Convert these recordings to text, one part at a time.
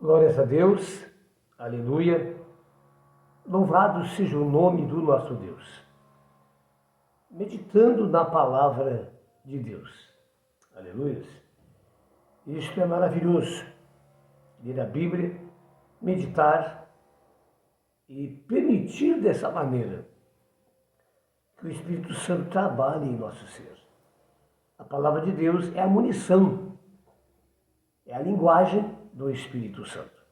Glórias a Deus, aleluia. Louvado seja o nome do nosso Deus. Meditando na palavra de Deus, aleluia. Isto é maravilhoso. Ler a Bíblia, meditar e permitir dessa maneira que o Espírito Santo trabalhe em nosso ser. A palavra de Deus é a munição, é a linguagem do Espírito Santo.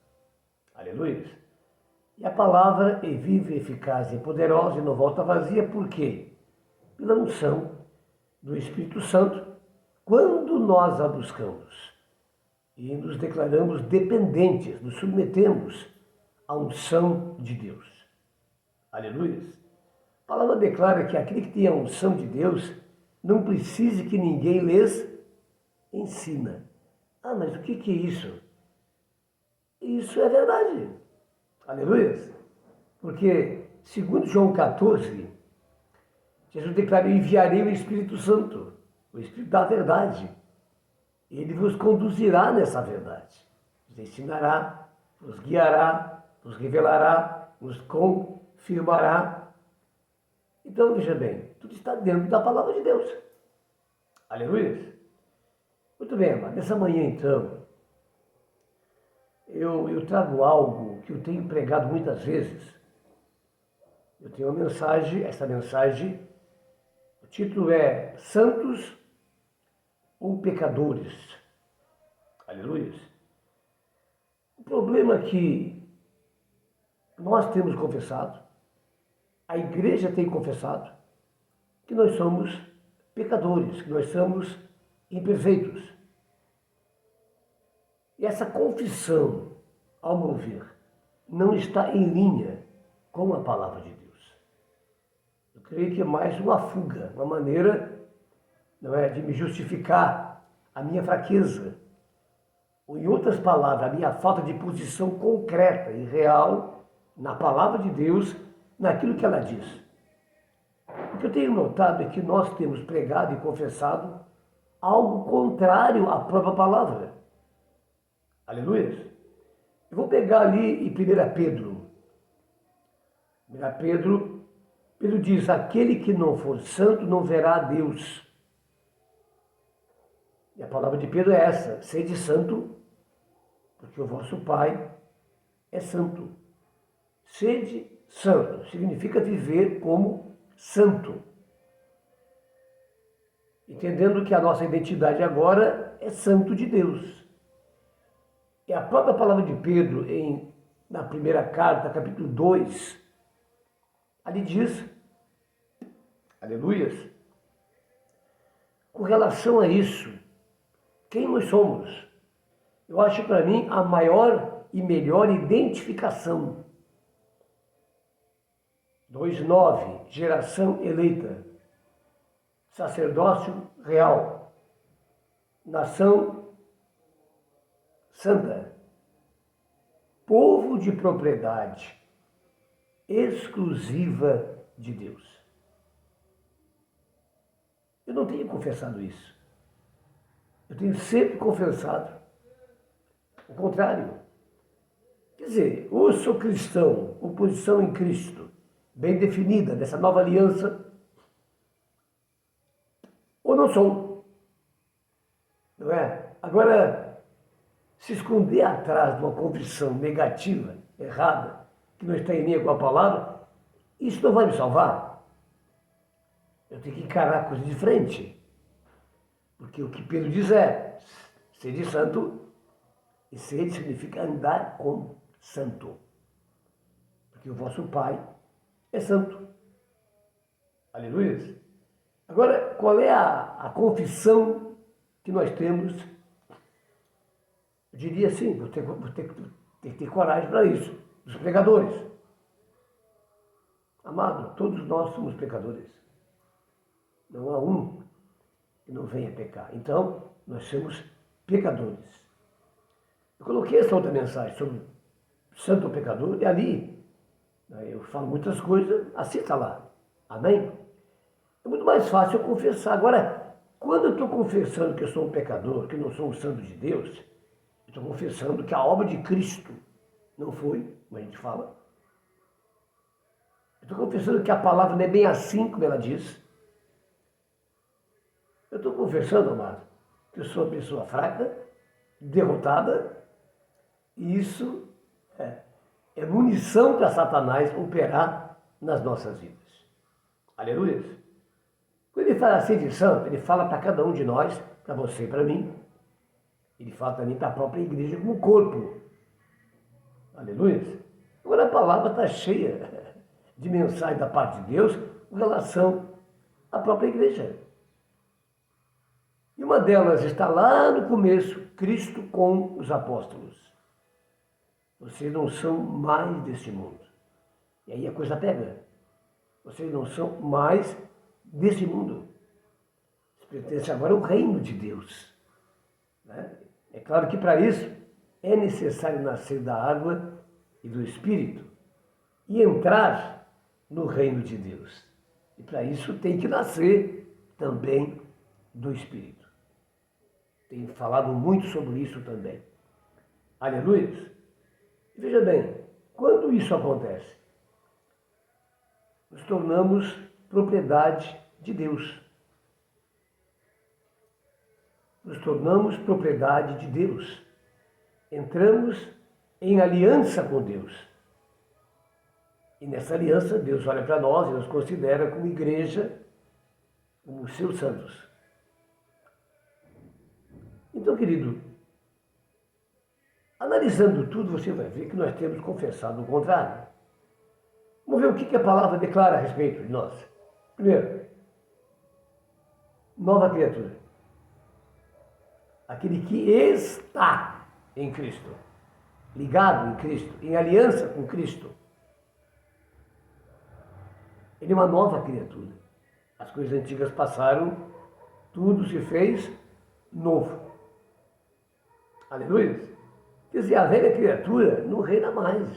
Aleluia. E a palavra é viva, eficaz e poderosa e não volta vazia, por quê? Pela unção do Espírito Santo, quando nós a buscamos e nos declaramos dependentes, nos submetemos à unção de Deus. Aleluia. A palavra declara que aquele que tem a unção de Deus não precisa que ninguém lhes ensina. Ah, mas o que é isso? Isso é verdade. Aleluia. Porque, segundo João 14, Jesus declara: enviarei o Espírito Santo, o Espírito da verdade. Ele vos conduzirá nessa verdade. Vos ensinará, vos guiará, vos revelará, vos confirmará. Então, veja bem, tudo está dentro da palavra de Deus. Aleluia. Muito bem, amado. Nessa manhã, então, eu trago algo que eu tenho pregado muitas vezes. Eu tenho uma mensagem, essa mensagem, o título é Santos ou Pecadores? Aleluia. O problema é que nós temos confessado, a igreja tem confessado, que nós somos pecadores, que nós somos imperfeitos. E essa confissão, ao meu ver, não está em linha com a palavra de Deus. Eu creio que é mais uma fuga, uma maneira, não é, de me justificar a minha fraqueza, ou em outras palavras, a minha falta de posição concreta e real na palavra de Deus, naquilo que ela diz. O que eu tenho notado é que nós temos pregado e confessado algo contrário à própria palavra. Aleluia. Eu vou pegar ali em 1 Pedro. 1 Pedro, Pedro diz: aquele que não for santo não verá a Deus. E a palavra de Pedro é essa: sede santo, porque o vosso Pai é santo. Sede santo significa viver como santo. Entendendo que a nossa identidade agora é santo de Deus. E a própria palavra de Pedro, na primeira carta, capítulo 2, ali diz, aleluias, com relação a isso, quem nós somos? Eu acho para mim a maior e melhor identificação. 2:9, geração eleita, sacerdócio real, nação santa, povo de propriedade exclusiva de Deus. Eu não tenho confessado isso. Eu tenho sempre confessado o contrário. Quer dizer, ou sou cristão, ou posição em Cristo, bem definida, dessa nova aliança, ou não sou. Não é? Agora, se esconder atrás de uma convicção negativa, errada, que não está em linha com a palavra, isso não vai me salvar. Eu tenho que encarar a coisa de frente. Porque o que Pedro diz é: sede santo, e sede significa andar como santo. Porque o vosso Pai é santo. Aleluia. Agora, qual é a confissão que nós temos? Eu diria assim, vou ter que ter coragem para isso, dos pregadores. Amado, todos nós somos pecadores. Não há um que não venha pecar. Então, nós somos pecadores. Eu coloquei essa outra mensagem sobre santo pecador, e ali eu falo muitas coisas, assim está lá. Amém? É muito mais fácil eu confessar. Agora, quando eu estou confessando que eu sou um pecador, que não sou um santo de Deus, estou confessando que a obra de Cristo não foi, como a gente fala. Eu estou confessando que a palavra não é bem assim como ela diz. Eu estou confessando, amado, que eu sou uma pessoa fraca, derrotada, e isso é munição para Satanás operar nas nossas vidas. Aleluia. Quando ele fala assim de santo, ele fala para cada um de nós, para você e para mim. Ele fala também para a própria igreja como corpo. Aleluia. Agora a palavra está cheia de mensagem da parte de Deus com relação à própria igreja. E uma delas está lá no começo, Cristo com os apóstolos. Vocês não são mais deste mundo. E aí a coisa pega. Vocês não são mais desse mundo. Vocês pertencem agora ao reino de Deus. Né? É claro que para isso é necessário nascer da água e do Espírito e entrar no reino de Deus. E para isso tem que nascer também do Espírito. Tenho falado muito sobre isso também. Aleluia. Veja bem, quando isso acontece, nos tornamos propriedade de Deus. Nos tornamos propriedade de Deus. Entramos em aliança com Deus. E nessa aliança, Deus olha para nós e nos considera como igreja, como seus santos. Então, querido, analisando tudo, você vai ver que nós temos confessado o contrário. Vamos ver o que a palavra declara a respeito de nós. Primeiro, nova criatura. Aquele que está em Cristo, ligado em Cristo, em aliança com Cristo. Ele é uma nova criatura. As coisas antigas passaram, tudo se fez novo. Aleluia. Quer dizer, a velha criatura não reina mais,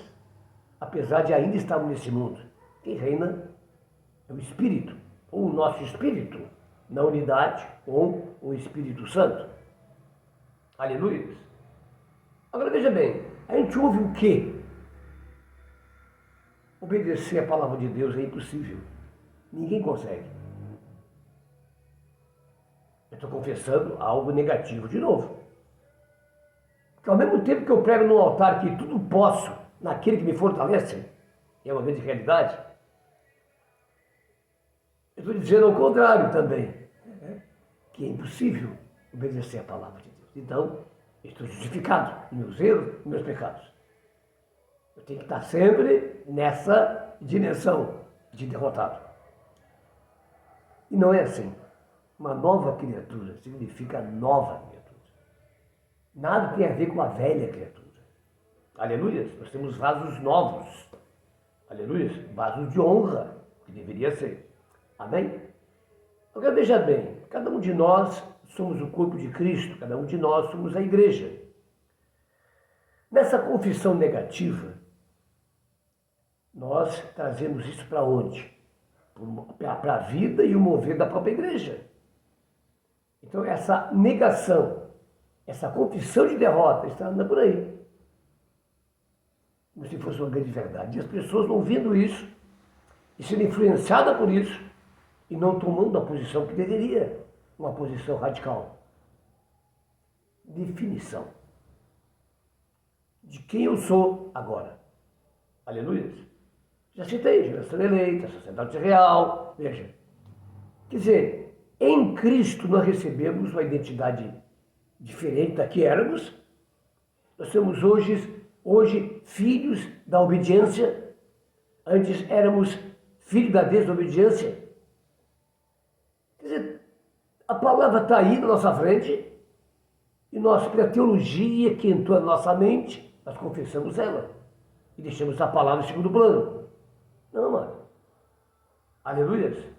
apesar de ainda estarmos nesse mundo. Quem reina é o Espírito, ou o nosso Espírito, na unidade com o Espírito Santo. Aleluia. Agora veja bem, a gente ouve o quê? Obedecer a palavra de Deus é impossível. Ninguém consegue. Eu estou confessando algo negativo de novo. Porque ao mesmo tempo que eu prego no altar que tudo posso naquele que me fortalece, é uma grande realidade, eu estou dizendo ao contrário também, que é impossível obedecer a palavra de Deus. Então, eu estou justificado em meus erros, em meus pecados. Eu tenho que estar sempre nessa dimensão de derrotado. E não é assim. Uma nova criatura significa nova criatura. Nada tem a ver com a velha criatura. Aleluia. Nós temos vasos novos. Aleluia. Vasos de honra, que deveria ser. Amém? Agora veja bem, cada um de nós somos o corpo de Cristo, cada um de nós somos a igreja. Nessa confissão negativa, nós trazemos isso para onde? Para a vida e o mover da própria igreja. Então essa negação, essa confissão de derrota está andando por aí. Como se fosse uma grande verdade. E as pessoas vão vendo isso e sendo influenciadas por isso e não tomando a posição que deveria, uma posição radical. Definição de quem eu sou agora. Aleluia. Já citei, geração eleita, sacerdote real, veja. Quer dizer, em Cristo nós recebemos uma identidade diferente da que éramos. Nós somos hoje filhos da obediência. Antes éramos filhos da desobediência. Quer dizer, a palavra está aí na nossa frente e nós, pela teologia que entrou na nossa mente, nós confessamos ela e deixamos a palavra em segundo plano. Não, mano. Aleluia.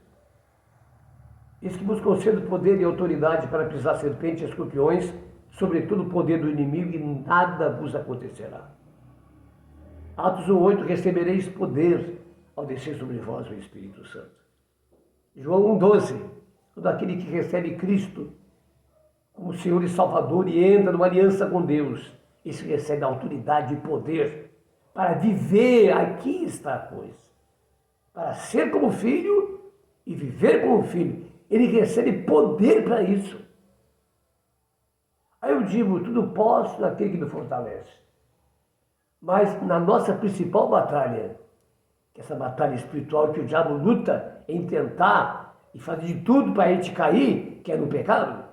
Eis que vos concedo poder e autoridade para pisar serpentes e escorpiões, sobretudo o poder do inimigo, e nada vos acontecerá. Atos 1:8, recebereis poder ao descer sobre vós o Espírito Santo. João 1:12, todo aquele que recebe Cristo como Senhor e Salvador e entra numa aliança com Deus, esse recebe autoridade e poder para viver. Aqui está a coisa. Para ser como filho e viver como filho. Ele recebe poder para isso. Aí eu digo, tudo posso naquele que me fortalece. Mas na nossa principal batalha, que é essa batalha espiritual que o diabo luta em tentar e fazer de tudo para a gente cair, que é no pecado,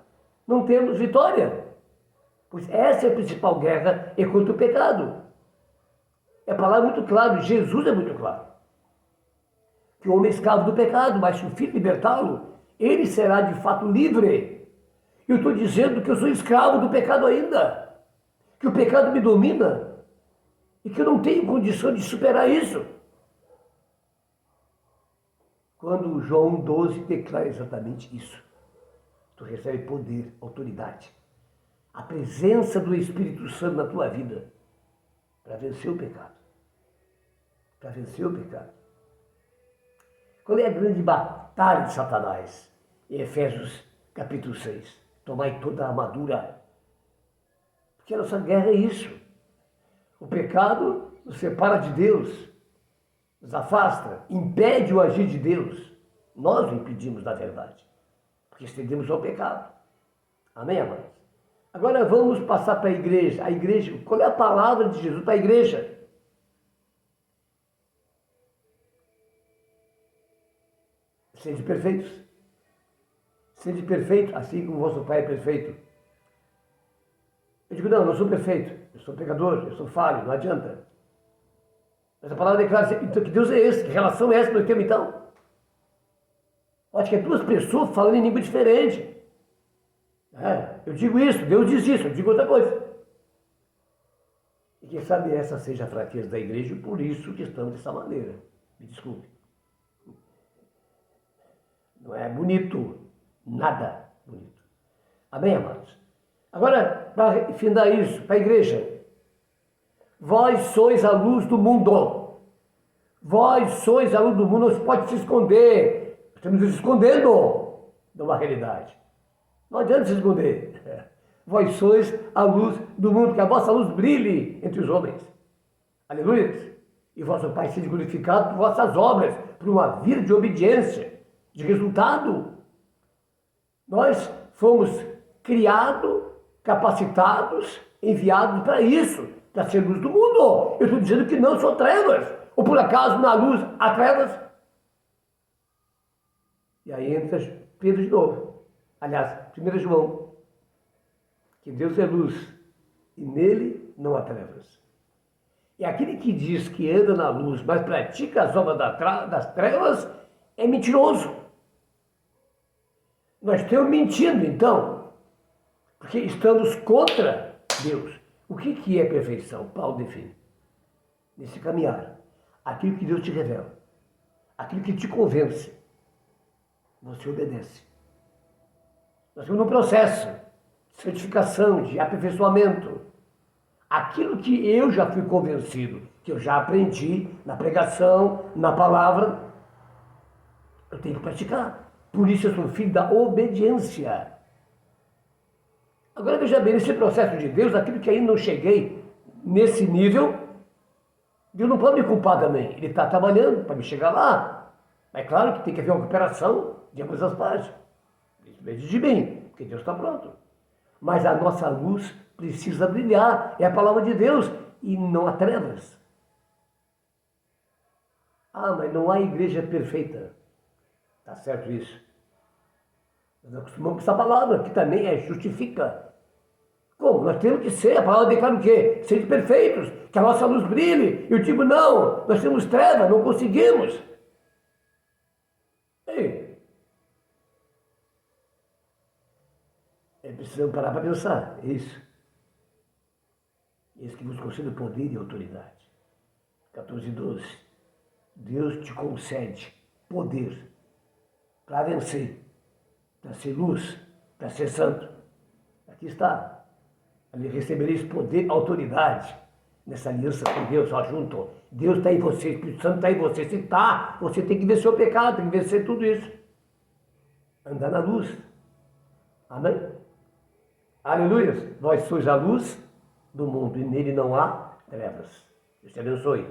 não temos vitória. Pois essa é a principal guerra, é contra o pecado. É a palavra muito clara, Jesus é muito claro. Que o homem é escravo do pecado, mas se o filho libertá-lo, ele será de fato livre. Eu estou dizendo que eu sou escravo do pecado ainda, que o pecado me domina e que eu não tenho condição de superar isso. Quando João 12 declara exatamente isso, tu recebe poder, autoridade, a presença do Espírito Santo na tua vida para vencer o pecado. Para vencer o pecado. Qual é a grande batalha de Satanás? Em Efésios capítulo 6. Tomai toda a armadura. Porque a nossa guerra é isso. O pecado nos separa de Deus, nos afasta, impede o agir de Deus. Nós o impedimos, na verdade, porque estendemos ao pecado. Amém, amados? Agora vamos passar para a igreja. A igreja, qual é a palavra de Jesus para a igreja? Sede perfeitos. Sede perfeito, assim como vosso Pai é perfeito. Eu digo, não, eu não sou perfeito. Eu sou pecador, eu sou falho, não adianta. Mas a palavra declara então, que Deus é esse, que relação é essa que nós temos então? Eu acho que é duas pessoas falando em língua diferente. Eu digo isso, Deus diz isso, eu digo outra coisa. E quem sabe essa seja a fraqueza da igreja, e por isso que estamos dessa maneira. Me desculpe. Não é bonito, nada bonito. Amém, amados? Agora, para findar isso, para a igreja. Vós sois a luz do mundo. Vós sois a luz do mundo, não se pode se esconder. Estamos nos escondendo de uma realidade. Não adianta se esconder. Vós sois a luz do mundo, que a vossa luz brilhe entre os homens. Aleluia. E vosso Pai seja glorificado por vossas obras, por uma vida de obediência, de resultado. Nós fomos criados, capacitados, enviados para isso, para ser luz do mundo. Eu estou dizendo que não são trevas. Ou por acaso na luz há trevas? E aí entra Pedro de novo. Aliás, 1 João, que Deus é luz e nele não há trevas. E aquele que diz que anda na luz, mas pratica as obras das trevas, é mentiroso. Nós estamos mentindo, então, porque estamos contra Deus. O que é perfeição? Paulo define. Nesse caminhar, aquilo que Deus te revela, aquilo que te convence, você obedece. Nós estamos num processo de santificação, de aperfeiçoamento. Aquilo que eu já fui convencido, que eu já aprendi na pregação, na palavra, eu tenho que praticar. Por isso eu sou filho da obediência. Agora veja bem, nesse processo de Deus, aquilo que ainda não cheguei nesse nível, Deus não pode me culpar também. Ele está trabalhando para me chegar lá. Mas é claro que tem que haver uma cooperação de ambas as partes. Isso depende de mim, porque Deus está pronto. Mas a nossa luz precisa brilhar. É a palavra de Deus e não há trevas. Ah, mas não há igreja perfeita. Está certo isso. Nós acostumamos com essa palavra, que também justifica. Como? Nós temos que ser, a palavra declara o quê? Sede perfeitos, que a nossa luz brilhe. Eu digo, não, nós temos trevas, não conseguimos. Ei, precisamos parar para pensar, é isso. Esse que vos concede poder e autoridade. 14:12. Deus te concede poder para vencer, para ser luz, para ser santo. Aqui está. Ali recebereis poder, autoridade nessa aliança com Deus, ó, junto. Deus está em você, o Espírito Santo está em você. Se está, você tem que vencer o pecado, tem que vencer tudo isso. Andar na luz. Amém? Aleluia. Vós sois a luz do mundo e nele não há trevas. Deus te abençoe.